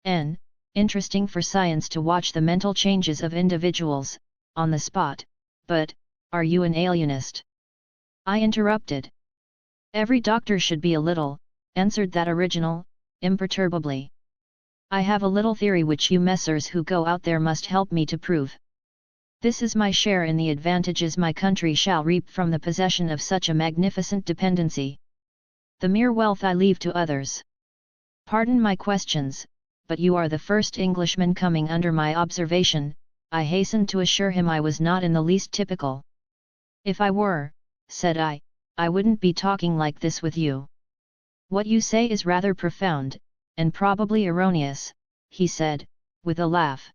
N. Interesting for science to watch the mental changes of individuals, on the spot, but, are you an alienist? I interrupted. Every doctor should be a little, answered that original, imperturbably. I have a little theory which you messers who go out there must help me to prove. This is my share in the advantages my country shall reap from the possession of such a magnificent dependency. The mere wealth I leave to others. Pardon my questions, but you are the first Englishman coming under my observation. I hastened to assure him I was not in the least typical. If I were, said I wouldn't be talking like this with you. What you say is rather profound, and probably erroneous, he said, with a laugh.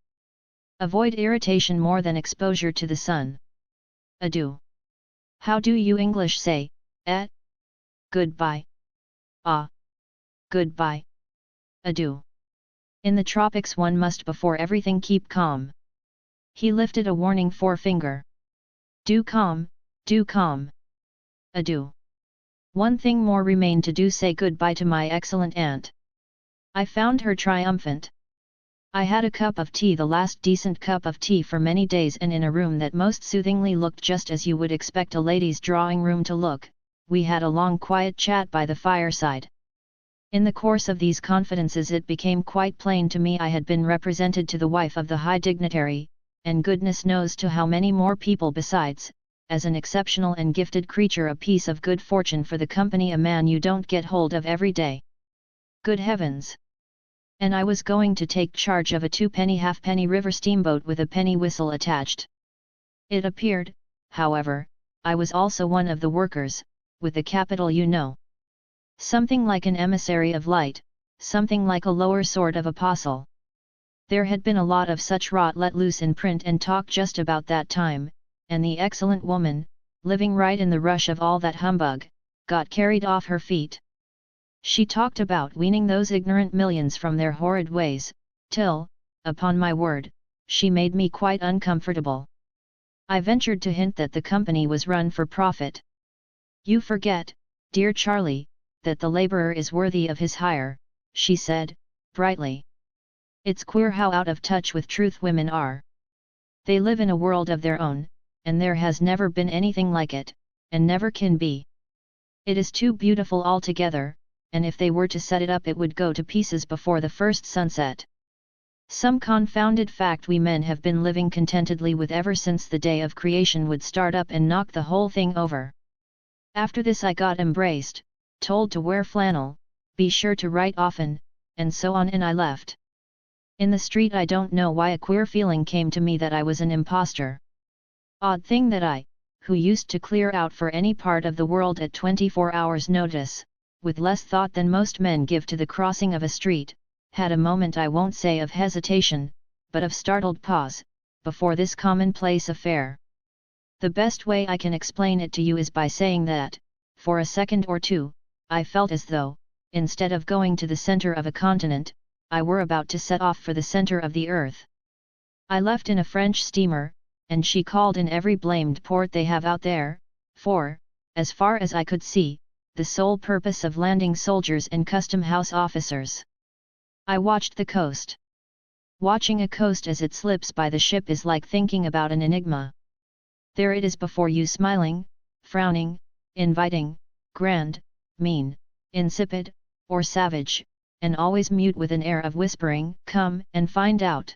Avoid irritation more than exposure to the sun. Adieu. How do you English say, goodbye? Ah. Goodbye. Adieu. In the tropics one must before everything keep calm. He lifted a warning forefinger. Do calm, do calm. Adieu. One thing more remained to do, say goodbye to my excellent aunt. I found her triumphant. I had a cup of tea, the last decent cup of tea for many days, and in a room that most soothingly looked just as you would expect a lady's drawing room to look, we had a long quiet chat by the fireside. In the course of these confidences it became quite plain to me I had been represented to the wife of the high dignitary, and goodness knows to how many more people besides, as an exceptional and gifted creature, a piece of good fortune for the company, a man you don't get hold of every day. Good heavens! And I was going to take charge of a 2-penny halfpenny river steamboat with a penny whistle attached. It appeared, however, I was also one of the workers, with the capital, you know. Something like an emissary of light, something like a lower sort of apostle. There had been a lot of such rot let loose in print and talk just about that time, and the excellent woman, living right in the rush of all that humbug, got carried off her feet. She talked about weaning those ignorant millions from their horrid ways, till, upon my word, she made me quite uncomfortable. I ventured to hint that the company was run for profit. You forget, dear Charlie, that the labourer is worthy of his hire, she said, brightly. It's queer how out of touch with truth women are. They live in a world of their own, and there has never been anything like it, and never can be. It is too beautiful altogether, and if they were to set it up it would go to pieces before the first sunset. Some confounded fact we men have been living contentedly with ever since the day of creation would start up and knock the whole thing over. After this I got embraced, told to wear flannel, be sure to write often, and so on, and I left. In the street I don't know why a queer feeling came to me that I was an impostor. Odd thing that I, who used to clear out for any part of the world at 24 hours notice, with less thought than most men give to the crossing of a street, had a moment, I won't say of hesitation, but of startled pause, before this commonplace affair. The best way I can explain it to you is by saying that, for a second or two, I felt as though, instead of going to the center of a continent, I were about to set off for the center of the earth. I left in a French steamer, and she called in every blamed port they have out there, for, as far as I could see, the sole purpose of landing soldiers and custom house officers. I watched the coast. Watching a coast as it slips by the ship is like thinking about an enigma. There it is before you, smiling, frowning, inviting, grand, mean, insipid, or savage, and always mute with an air of whispering, "Come and find out."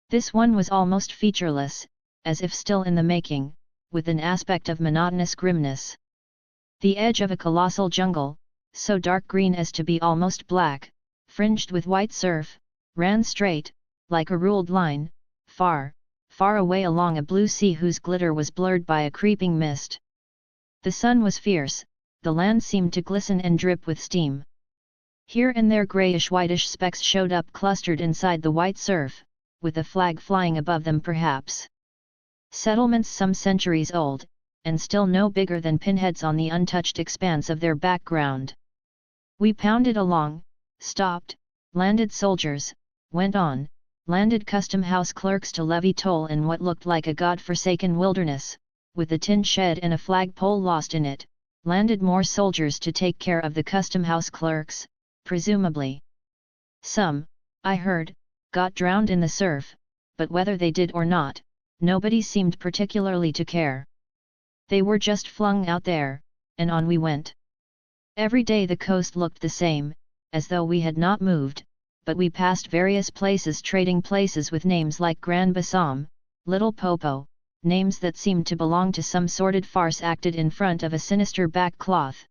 This one was almost featureless, as if still in the making, with an aspect of monotonous grimness. The edge of a colossal jungle, so dark green as to be almost black, fringed with white surf, ran straight, like a ruled line, far, far away along a blue sea whose glitter was blurred by a creeping mist. The sun was fierce, the land seemed to glisten and drip with steam. Here and there greyish-whitish specks showed up clustered inside the white surf, with a flag flying above them perhaps. Settlements some centuries old, and still no bigger than pinheads on the untouched expanse of their background. We pounded along, stopped, landed soldiers, went on, landed custom house clerks to levy toll in what looked like a god-forsaken wilderness, with a tin shed and a flagpole lost in it, landed more soldiers to take care of the custom house clerks, presumably. Some, I heard, got drowned in the surf, but whether they did or not, nobody seemed particularly to care. They were just flung out there, and on we went. Every day the coast looked the same, as though we had not moved, but we passed various places, trading places with names like Grand Bassam, Little Popo, names that seemed to belong to some sordid farce acted in front of a sinister back cloth.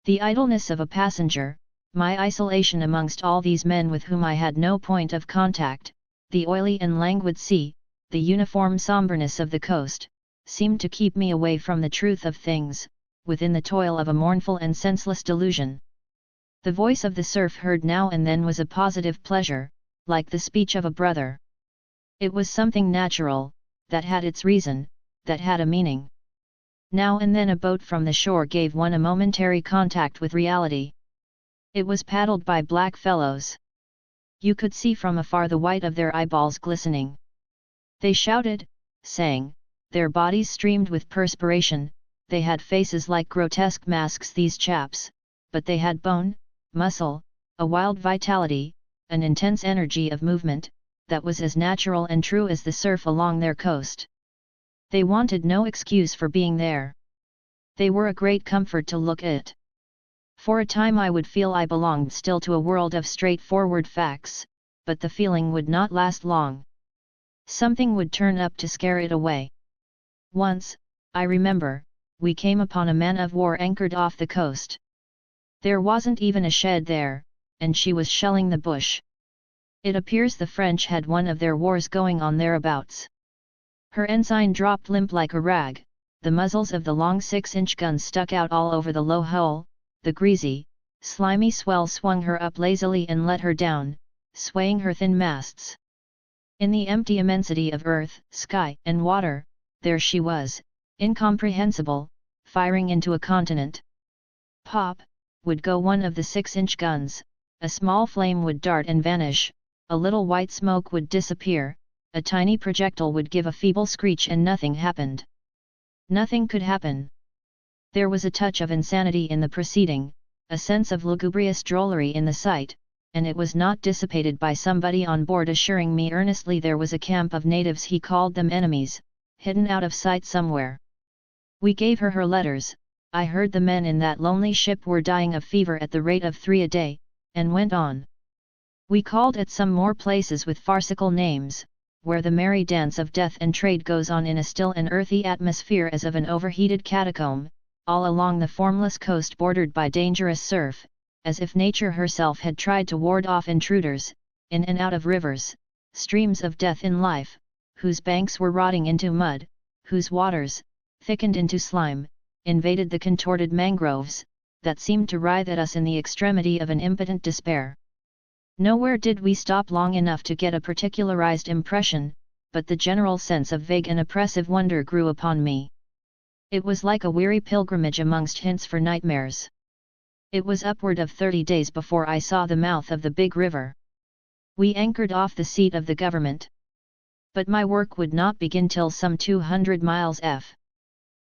The idleness of a passenger, my isolation amongst all these men with whom I had no point of contact, the oily and languid sea, the uniform somberness of the coast, seemed to keep me away from the truth of things, within the toil of a mournful and senseless delusion. The voice of the surf heard now and then was a positive pleasure, like the speech of a brother. It was something natural, that had its reason, that had a meaning. Now and then a boat from the shore gave one a momentary contact with reality. It was paddled by black fellows. You could see from afar the white of their eyeballs glistening. They shouted, sang, their bodies streamed with perspiration, they had faces like grotesque masks, these chaps, but they had bone, muscle, a wild vitality, an intense energy of movement, that was as natural and true as the surf along their coast. They wanted no excuse for being there. They were a great comfort to look at. For a time I would feel I belonged still to a world of straightforward facts, but the feeling would not last long. Something would turn up to scare it away. Once, I remember, we came upon a man of war anchored off the coast. There wasn't even a shed there, and she was shelling the bush. It appears the French had one of their wars going on thereabouts. Her ensign dropped limp like a rag, the muzzles of the long 6-inch guns stuck out all over the low hull, the greasy, slimy swell swung her up lazily and let her down, swaying her thin masts. In the empty immensity of earth, sky, and water, there she was, incomprehensible, firing into a continent. Pop, would go one of the 6-inch guns, a small flame would dart and vanish, a little white smoke would disappear, a tiny projectile would give a feeble screech, and nothing happened. Nothing could happen. There was a touch of insanity in the proceeding, a sense of lugubrious drollery in the sight, and it was not dissipated by somebody on board assuring me earnestly there was a camp of natives, he called them enemies, hidden out of sight somewhere. We gave her letters. I heard the men in that lonely ship were dying of fever at the rate of 3 a day, and went on. We called at some more places with farcical names, where the merry dance of death and trade goes on in a still and earthy atmosphere as of an overheated catacomb, all along the formless coast bordered by dangerous surf, as if nature herself had tried to ward off intruders, in and out of rivers, streams of death in life, whose banks were rotting into mud, whose waters, thickened into slime, invaded the contorted mangroves, that seemed to writhe at us in the extremity of an impotent despair. Nowhere did we stop long enough to get a particularized impression, but the general sense of vague and oppressive wonder grew upon me. It was like a weary pilgrimage amongst hints for nightmares. It was upward of 30 days before I saw the mouth of the big river. We anchored off the seat of the government. But my work would not begin till some 200 miles f.